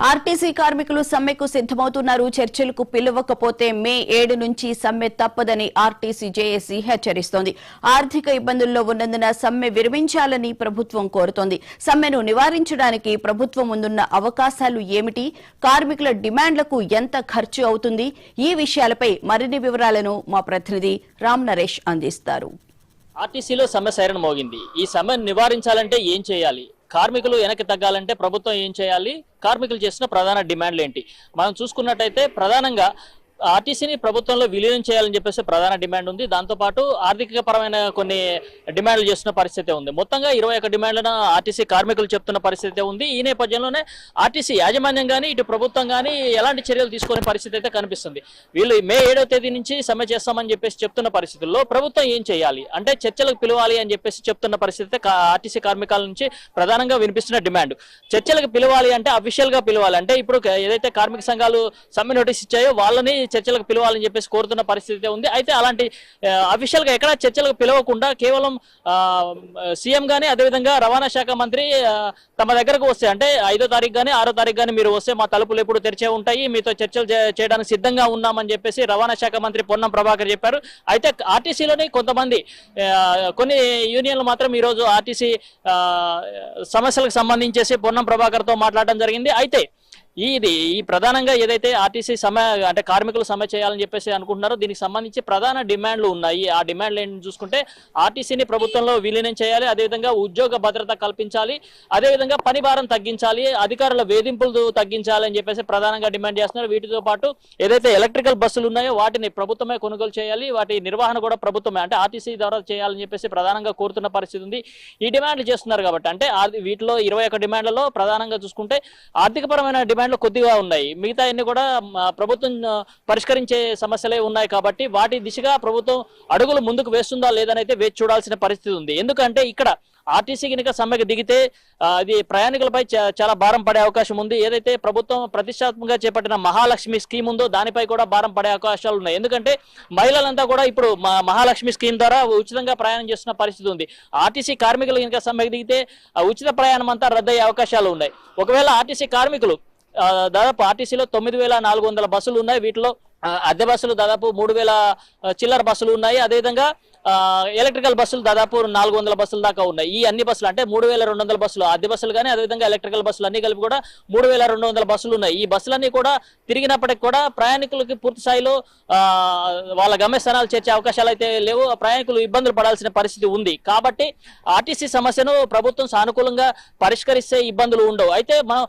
RTC కార్మికులు సమ్మెకు సిద్ధమవుతున్నారు. చర్చలకు పిలవకపోతే మే 7 నుంచి సమ్మె తప్పదని ఆర్టీసీ జేఏసీ హెచ్చరిస్తోంది. ఆర్థిక ఇబ్బందుల్లో ఉన్నందున సమ్మె విరమించాలని ప్రభుత్వం కోరుతోంది. సమ్మెను నివారించడానికి ప్రభుత్వం ముందున్న అవకాశాలు ఏమిటి, కార్మికుల డిమాండ్లకు ఎంత ఖర్చు అవుతుంది, ఈ విషయాలపై మరిన్ని వివరాలను మా ప్రతినిధి రామ్ నరేష్ అందిస్తారు. ఆర్టీసీలో సమ్మె సైరన్ మోగింది. ఈ సమ్మెను నివారించాలంటే ఏం చేయాలి, కార్మికులు వెనక్కి తగ్గాలంటే ప్రభుత్వం ఏం చేయాలి, కార్మికులు చేసిన ప్రధాన డిమాండ్లు ఏంటి? మనం చూసుకున్నట్టయితే ప్రధానంగా ఆర్టీసీని ప్రభుత్వంలో విలీనం చేయాలని చెప్పేసి ప్రధాన డిమాండ్ ఉంది. దాంతోపాటు ఆర్థిక పరమైన కొన్ని డిమాండ్లు చేస్తున్న పరిస్థితి ఉంది. మొత్తంగా 21 డిమాండ్లను ఆర్టీసీ కార్మికులు చెప్తున్న పరిస్థితి ఉంది. ఈ నేపథ్యంలోనే ఆర్టీసీ యాజమాన్యం కానీ ఇటు ప్రభుత్వం కానీ ఎలాంటి చర్యలు తీసుకునే పరిస్థితి అయితే కనిపిస్తుంది. వీళ్ళు మే 7వ తేదీ నుంచి సమ్మె చేస్తామని చెప్పేసి చెప్తున్న పరిస్థితుల్లో ప్రభుత్వం ఏం చేయాలి అంటే చర్చలకు పిలవాలి అని చెప్పేసి చెప్తున్న పరిస్థితి ఆర్టీసీ కార్మికుల నుంచి ప్రధానంగా వినిపిస్తున్న డిమాండ్. చర్చలకు పిలవాలి అంటే అఫీషియల్ గా పిలవాలి అంటే ఇప్పుడు ఏదైతే కార్మిక సంఘాలు సమ్మె నోటీస్ ఇచ్చాయో వాళ్ళని చర్చలకు పిలవాలని చెప్పేసి కోరుతున్న పరిస్థితి ఉంది. అయితే అలాంటి అఫీషియల్ గా ఎక్కడ చర్చలకు పిలవకుండా కేవలం సీఎం గానీ అదేవిధంగా రవాణా శాఖ మంత్రి తమ దగ్గరకు వస్తే అంటే 5వ తారీఖు కానీ 6వ తారీఖు కానీ మీరు వస్తే మా తలుపులు ఎప్పుడు తెరిచే ఉంటాయి, మీతో చర్చలు చేయడానికి సిద్ధంగా ఉన్నామని చెప్పేసి రవాణా శాఖ మంత్రి పొన్నం ప్రభాకర్ చెప్పారు. అయితే ఆర్టీసీలోని కొంతమంది కొన్ని యూనియన్లు మాత్రం ఈరోజు ఆర్టీసీ సమస్యలకు సంబంధించేసి పొన్నం ప్రభాకర్ తో మాట్లాడడం జరిగింది. అయితే ఈ ప్రధానంగా ఏదైతే ఆర్టీసీ సమ్మె అంటే కార్మికులు సమ్మె చేయాలని చెప్పేసి అనుకుంటున్నారో దీనికి సంబంధించి ప్రధాన డిమాండ్లు ఉన్నాయి. ఆ డిమాండ్లు ఏంటి చూసుకుంటే ఆర్టీసీని ప్రభుత్వంలో విలీనం చేయాలి, అదేవిధంగా ఉద్యోగ భద్రత కల్పించాలి, అదేవిధంగా పని భారం తగ్గించాలి, అధికారుల వేధింపులు తగ్గించాలి అని చెప్పేసి ప్రధానంగా డిమాండ్ చేస్తున్నారు. వీటితో పాటు ఏదైతే ఎలక్ట్రికల్ బస్సులు ఉన్నాయో వాటిని ప్రభుత్వమే కొనుగోలు చేయాలి, వాటి నిర్వహణ కూడా ప్రభుత్వమే అంటే ఆర్టీసీ ద్వారా చేయాలని చెప్పేసి ప్రధానంగా కోరుతున్న పరిస్థితి ఉంది. ఈ డిమాండ్లు చేస్తున్నారు కాబట్టి అంటే వీటిలో 21 డిమాండ్లలో ప్రధానంగా చూసుకుంటే ఆర్థికపరమైన డిమాండ్ కొద్దిగా ఉన్నాయి, మిగతా అన్ని కూడా ప్రభుత్వం పరిష్కరించే సమస్యలే ఉన్నాయి. కాబట్టి వాటి దిశగా ప్రభుత్వం అడుగులు ముందుకు వేస్తుందా లేదనైతే వేచి చూడాల్సిన పరిస్థితి ఉంది. ఎందుకంటే ఇక్కడ ఆర్టీసీ కనుక సమ్మెకు దిగితే అది ప్రయాణికులపై చాలా భారం పడే అవకాశం ఉంది. ఏదైతే ప్రభుత్వం ప్రతిష్టాత్మకంగా చేపట్టిన మహాలక్ష్మి స్కీమ్ ఉందో దానిపై కూడా భారం పడే అవకాశాలు ఉన్నాయి. ఎందుకంటే మహిళలంతా కూడా ఇప్పుడు మహాలక్ష్మి స్కీమ్ ద్వారా ఉచితంగా ప్రయాణం చేస్తున్న పరిస్థితి ఉంది. ఆర్టీసీ కార్మికులు కనుక సమ్మెకు దిగితే ఉచిత ప్రయాణం అంతా రద్దయ్యే అవకాశాలు ఉన్నాయి. ఒకవేళ ఆర్టీసీ కార్మికులు దాదాపు ఆర్టీసీలో 9,400 బస్సులు ఉన్నాయి. వీటిలో అద్దె బస్సులు దాదాపు 3,000 చిల్లర బస్సులు ఉన్నాయి. అదేవిధంగా ఎలక్ట్రికల్ బస్సులు దాదాపు 400 బస్సుల దాకా ఉన్నాయి. ఈ అన్ని బస్సులు అంటే 3,200 బస్సులు అద్దె బస్సులు కానీ అదేవిధంగా ఎలక్ట్రికల్ బస్సులు అన్ని కలిపి కూడా 3,200 బస్సులు ఉన్నాయి. ఈ బస్సులన్నీ కూడా తిరిగినప్పటికి కూడా ప్రయాణికులకి పూర్తి స్థాయిలో వాళ్ళ గమ్యస్థానాలు చేర్చే అవకాశాలు అయితే లేవు. ప్రయాణికులు ఇబ్బందులు పడాల్సిన పరిస్థితి ఉంది. కాబట్టి ఆర్టీసీ సమస్యను ప్రభుత్వం సానుకూలంగా పరిష్కరిస్తే ఇబ్బందులు ఉండవు. అయితే మనం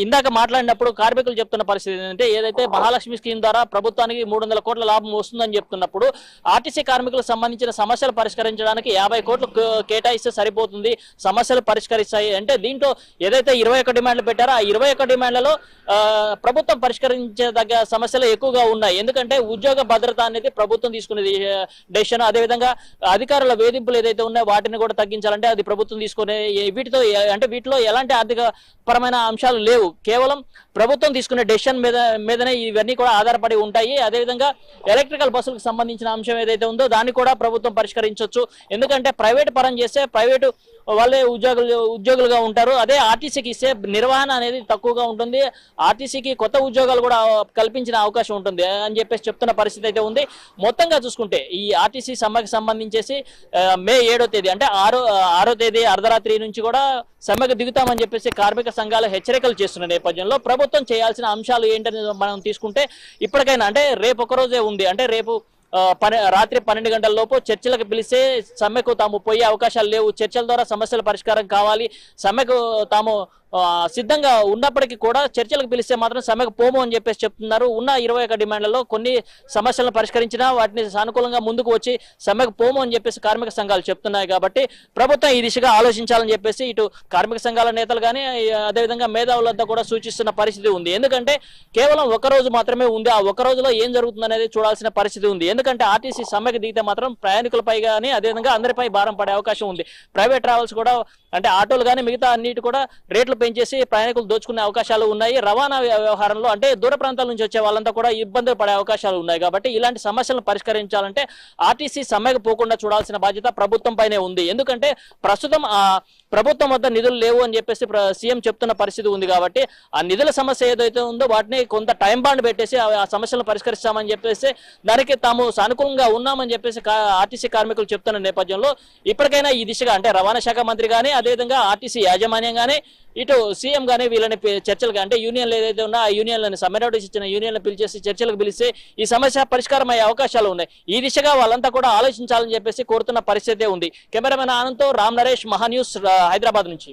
ఇందాక మాట్లాడినప్పుడు కార్మికులు చెప్తున్న పరిస్థితి ఏంటంటే ఏదైతే మహాలక్ష్మి స్కీమ్ ద్వారా ప్రభుత్వానికి 300 కోట్ల లాభం వస్తుందని చెప్తున్నప్పుడు ఆర్టీసీ కార్మికులకు సంబంధించిన సమస్యలు పరిష్కరించడానికి 50 కోట్లు కేటాయిస్తే సరిపోతుంది, సమస్యలు పరిష్కరిస్తాయి అంటే దీంట్లో ఏదైతే 21 డిమాండ్లు పెట్టారో ఆ 21 డిమాండ్లలో ప్రభుత్వం పరిష్కరించదగ్గ సమస్యలు ఎక్కువగా ఉన్నాయి. ఎందుకంటే ఉద్యోగ భద్రత అనేది ప్రభుత్వం తీసుకునే డెసిషన్, అదేవిధంగా అధికారుల వేధింపులు ఏదైతే ఉన్నాయో వాటిని కూడా తగ్గించాలంటే అది ప్రభుత్వం తీసుకునే వీటిలో ఎలాంటి ఆర్థిక పరమైన అంశాలు లేవు, కేవలం ప్రభుత్వం తీసుకునే డెసిషన్ మీదనే ఇవన్నీ కూడా ఆధారపడి ఉంటాయి. అదేవిధంగా ఎలక్ట్రికల్ బస్సులకు సంబంధించిన అంశం ఏదైతే ఉందో దాన్ని కూడా ప్రభుత్వం పరిష్కరించవచ్చు. ఎందుకంటే ప్రైవేట్ పరం చేస్తే ప్రైవేటు వాళ్ళే ఉద్యోగులుగా ఉంటారు. అదే ఆర్టీసీకి ఇస్తే నిర్వహణ అనేది తక్కువగా ఉంటుంది, ఆర్టీసీకి కొత్త ఉద్యోగాలు కూడా కల్పించిన అవకాశం ఉంటుంది అని చెప్పేసి చెప్తున్న పరిస్థితి అయితే ఉంది. మొత్తంగా చూసుకుంటే ఈ ఆర్టీసీ సమ్మెకి సంబంధించేసి మే 7వ తేదీ అంటే 6వ తేదీ అర్ధరాత్రి నుంచి కూడా సమ్మెకు దిగుతామని చెప్పేసి కార్మిక సంఘాలు హెచ్చరికలు చేస్తున్న నేపథ్యంలో ప్రభుత్వం చేయాల్సిన అంశాలు ఏంటని మనం తీసుకుంటే ఇప్పటికైనా అంటే రేపు ఒకరోజే ఉంది, అంటే రేపు రాత్రి 12 గంటల లోపు చర్చలకు పిలిస్తే సమ్మెకు తాము పోయే అవకాశాలు లేవు, చర్చల ద్వారా సమస్యల పరిష్కారం కావాలి, సమ్మెకు తాము సిద్ధంగా ఉన్నప్పటికీ కూడా చర్చలకు పిలిస్తే మాత్రం సమ్మెకు పోము అని చెప్పేసి చెప్తున్నారు. ఉన్న 21 డిమాండ్లలో కొన్ని సమస్యలను పరిష్కరించినా వాటిని సానుకూలంగా ముందుకు వచ్చి సమ్మెకు పోము అని చెప్పేసి కార్మిక సంఘాలు చెప్తున్నాయి. కాబట్టి ప్రభుత్వం ఈ దిశగా ఆలోచించాలని చెప్పేసి ఇటు కార్మిక సంఘాల నేతలు కానీ అదేవిధంగా మేధావులంతా కూడా సూచిస్తున్న పరిస్థితి ఉంది. ఎందుకంటే కేవలం ఒక రోజు మాత్రమే ఉంది, ఆ ఒక రోజులో ఏం జరుగుతుందనేది చూడాల్సిన పరిస్థితి ఉంది. ఎందుకంటే ఆర్టీసీ సమ్మెకు దిగితే మాత్రం ప్రయాణికులపై కానీ అదేవిధంగా అందరిపై భారం పడే అవకాశం ఉంది. ప్రైవేట్ ట్రావెల్స్ కూడా అంటే ఆటోలు కానీ మిగతా అన్నిటి కూడా రేట్లు పెంచేసి ప్రయాణికులు దోచుకునే అవకాశాలు ఉన్నాయి. రవాణా వ్యవహారంలో అంటే దూర ప్రాంతాల నుంచి వచ్చే వాళ్ళంతా కూడా ఇబ్బందులు పడే అవకాశాలు ఉన్నాయి. కాబట్టి ఇలాంటి సమస్యలను పరిష్కరించాలంటే ఆర్టీసీ సమ్మెకు పోకుండా చూడాల్సిన బాధ్యత ప్రభుత్వం పైనే ఉంది. ఎందుకంటే ప్రస్తుతం ప్రభుత్వం వద్ద నిధులు లేవు అని చెప్పేసి సీఎం చెప్తున్న పరిస్థితి ఉంది. కాబట్టి ఆ నిధుల సమస్య ఏదైతే ఉందో వాటిని కొంత టైం బాండ్ పెట్టేసి ఆ సమస్యలను పరిష్కరిస్తామని చెప్పేసి దానికి తాము సానుకూలంగా ఉన్నామని చెప్పేసి ఆర్టీసీ కార్మికులు చెప్తున్న నేపథ్యంలో ఇప్పటికైనా ఈ దిశగా అంటే రవాణా శాఖ మంత్రి కానీ అదేవిధంగా ఆర్టీసీ యాజమాన్యం కానీ ఇటు సీఎం కానీ వీళ్ళని చర్చలకు అంటే యూనియన్లు ఏదైతే ఉన్నా ఆ యూనియన్లను సమ్మె నోటీస్ ఇచ్చిన యూనియన్లు పిలిచేసి చర్చలకు పిలిస్తే ఈ సమస్య పరిష్కారం అయ్యే అవకాశాలు ఉన్నాయి. ఈ దిశగా వాళ్ళంతా కూడా ఆలోచించాలని చెప్పేసి కోరుతున్న పరిస్థితే ఉంది. కెమెరామెన్ ఆనంద్తో రామ్ నరేష్, మహాన్యూస్, హైదరాబాద్ నుంచి.